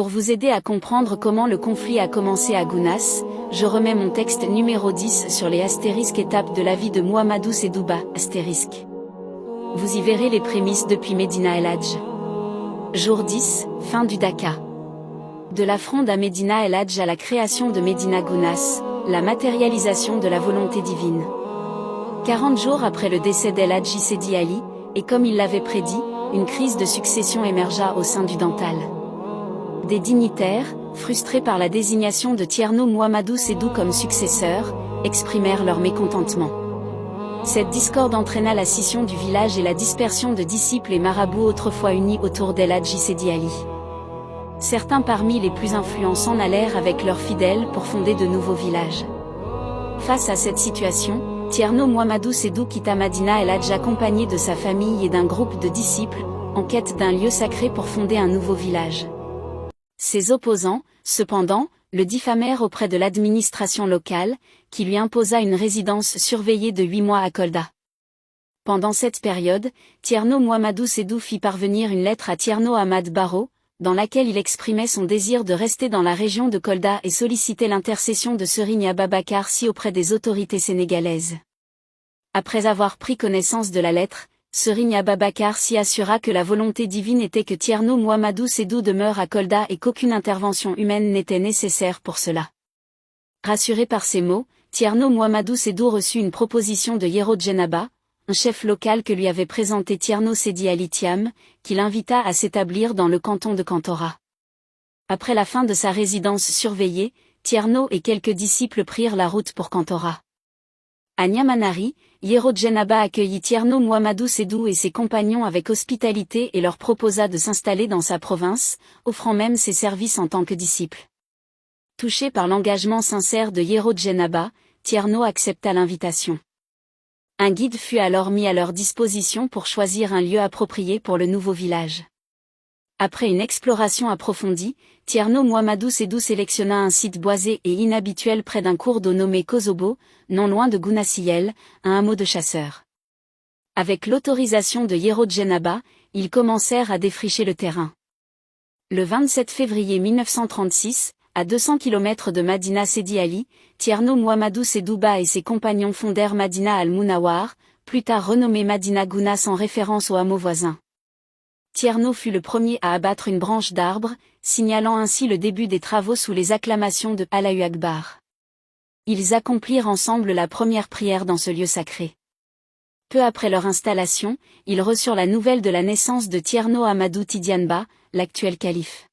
Pour vous aider à comprendre comment le conflit a commencé à Gounas, je remets mon texte numéro 10 sur les étapes de la vie de Mouhamadou Sedouba, Vous y verrez les prémices depuis Médina El Hadj. Jour 10, fin du Dakar. De la fronde à Médina El Hadj à la création de Médina Gounas, la matérialisation de la volonté divine. 40 jours après le décès d'El Hadji Seydi Ali, et comme il l'avait prédit, une crise de succession émergea au sein du Dantal. Des dignitaires, frustrés par la désignation de Thierno Mouhamadou Sedou comme successeur, exprimèrent leur mécontentement. Cette discorde entraîna la scission du village et la dispersion de disciples et marabouts autrefois unis autour d'El Hadji Seydi Ali. Certains parmi les plus influents s'en allèrent avec leurs fidèles pour fonder de nouveaux villages. Face à cette situation, Thierno Mouhamadou Sedou quitta Médina El Hadj accompagné de sa famille et d'un groupe de disciples, en quête d'un lieu sacré pour fonder un nouveau village. Ses opposants, cependant, le diffamèrent auprès de l'administration locale, qui lui imposa une résidence surveillée de 8 mois à Kolda. Pendant cette période, Thierno Mouhamadou Sedou fit parvenir une lettre à Thierno Ahmad Baro, dans laquelle il exprimait son désir de rester dans la région de Kolda et sollicitait l'intercession de Serigne Ababakar Sy auprès des autorités sénégalaises. Après avoir pris connaissance de la lettre, Serigne Ababakar Sy assura que la volonté divine était que Thierno Mouhamadou Sedou demeure à Kolda et qu'aucune intervention humaine n'était nécessaire pour cela. Rassuré par ces mots, Thierno Mouhamadou Sedou reçut une proposition de Yero Djenaba, un chef local que lui avait présenté Thierno Seydi Ali Thiam, qui l'invita à s'établir dans le canton de Kantora. Après la fin de sa résidence surveillée, Thierno et quelques disciples prirent la route pour Kantora. À Niamanari, Yero Djenaba accueillit Thierno Mouhamadou Sedou et ses compagnons avec hospitalité et leur proposa de s'installer dans sa province, offrant même ses services en tant que disciple. Touché par l'engagement sincère de Yero Djenaba, Thierno accepta l'invitation. Un guide fut alors mis à leur disposition pour choisir un lieu approprié pour le nouveau village. Après une exploration approfondie, Thierno Mouhamadou Sedou sélectionna un site boisé et inhabituel près d'un cours d'eau nommé Kozobo, non loin de Gounassyel, un hameau de chasseurs. Avec l'autorisation de Yero Djenaba, ils commencèrent à défricher le terrain. Le 27 février 1936, à 200 km de Médina Seydi Ali, Thierno Mouhamadou Sedouba et ses compagnons fondèrent Médina Al-Mounawar, plus tard renommée Médina Gounas en référence au hameau voisin. Thierno fut le premier à abattre une branche d'arbre, signalant ainsi le début des travaux sous les acclamations de Allahu Akbar. Ils accomplirent ensemble la première prière dans ce lieu sacré. Peu après leur installation, ils reçurent la nouvelle de la naissance de Thierno Amadou Tidiane, l'actuel calife.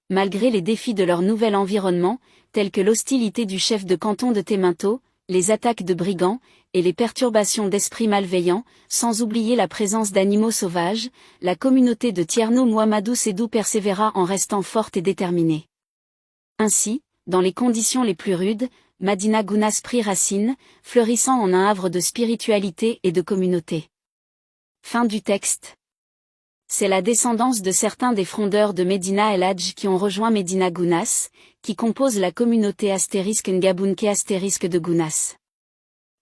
Malgré les défis de leur nouvel environnement, tels que l'hostilité du chef de canton de Téminto, les attaques de brigands, et les perturbations d'esprits malveillants, sans oublier la présence d'animaux sauvages, la communauté de Thierno Mouhamadou Sedou persévéra en restant forte et déterminée. Ainsi, dans les conditions les plus rudes, Médina Gounas prit racine, fleurissant en un havre de spiritualité et de communauté. Fin du texte. C'est la descendance de certains des frondeurs de Médina El Hadj qui ont rejoint Médina Gounas, qui compose la communauté *Ngabounké de Gounas.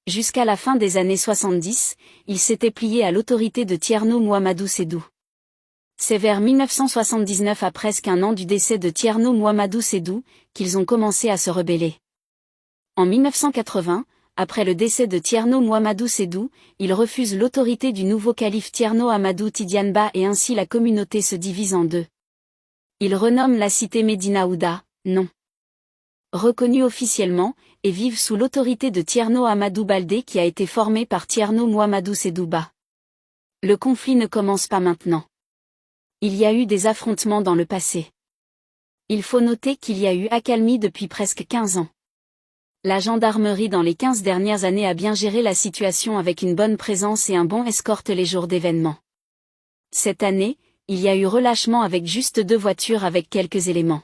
Jusqu'à la fin des années 70, ils s'étaient pliés à l'autorité de Thierno Mouhamadou Sedou. C'est vers 1979, à presque un an du décès de Thierno Mouhamadou Sedou, qu'ils ont commencé à se rebeller. En 1980, après le décès de Thierno Mouhamadou Sedou, ils refusent l'autorité du nouveau calife Thierno Amadou Tidiane et ainsi la communauté se divise en deux. Ils renomment la cité Médina Ouda, non reconnue officiellement, et vivent sous l'autorité de Thierno Amadou Baldé qui a été formé par Thierno Mouhamadou Sedouba. Le conflit ne commence pas maintenant. Il y a eu des affrontements dans le passé. Il faut noter qu'il y a eu accalmie depuis presque 15 ans. La gendarmerie dans les 15 dernières années a bien géré la situation avec une bonne présence et un bon escorte les jours d'événements. Cette année, il y a eu relâchement avec juste 2 voitures avec quelques éléments.